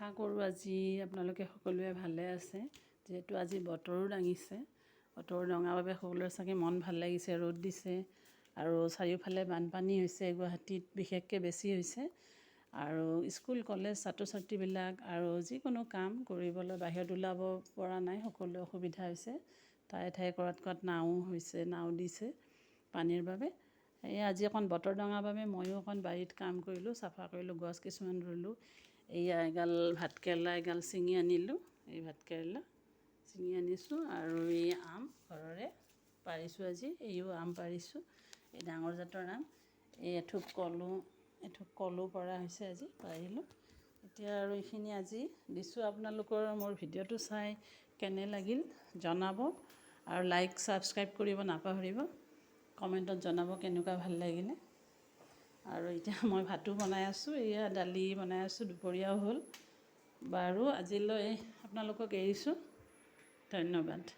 আশা কৰোঁ আজি আপোনালোকে সকলোৱে ভালে আছে। যিহেতু আজি বতৰো দাঙিছে, বতৰ ডঙাৰ বাবে সকলোৰে চাগে মন ভাল লাগিছে। ৰ'দ দিছে আৰু চাৰিওফালে বানপানী হৈছে, গুৱাহাটীত বিশেষকৈ বেছি হৈছে। আৰু স্কুল কলেজ ছাত্ৰ ছাত্ৰীবিলাক আৰু যিকোনো কাম কৰিবলৈ বাহিৰত ওলাব পৰা নাই, সকলোৱে অসুবিধা হৈছে। ঠায়ে ঠায়ে ক'ৰবাত নাও হৈছে, নাও দিছে পানীৰ বাবে। এই আজি অকণ বতৰ ডঙাৰ বাবে ময়ো অকণ বাৰীত কাম কৰিলোঁ, চাফা কৰিলোঁ, গছ কিছুমান ৰুলোঁ। এয়া এগাল ভাতকেৰেলা এগাল ছিঙি আনিলোঁ। এই ভাতকেৰেলা ছিঙি আনিছোঁ আৰু এই আম ঘৰৰে পাৰিছোঁ আজি। এইও আম পাৰিছোঁ, এই ডাঙৰ জাতৰ আম। এই এথোক কলো পৰা হৈছে আজি, পাৰিলোঁ। এতিয়া আৰু এইখিনি আজি দিছোঁ। আপোনালোকৰ মোৰ ভিডিঅ'টো চাই কেনে লাগিল জনাব আৰু লাইক ছাবস্ক্ৰাইব কৰিব নাপাহৰিব। কমেণ্টত জনাব কেনেকুৱা ভাল লাগিলে। আৰু এতিয়া মই ভাতো বনাই আছোঁ, এয়া দালি বনাই আছোঁ, দুপৰীয়াও হ'ল। বাৰু আজিলৈ আপোনালোকক এৰিছোঁ, ধন্যবাদ।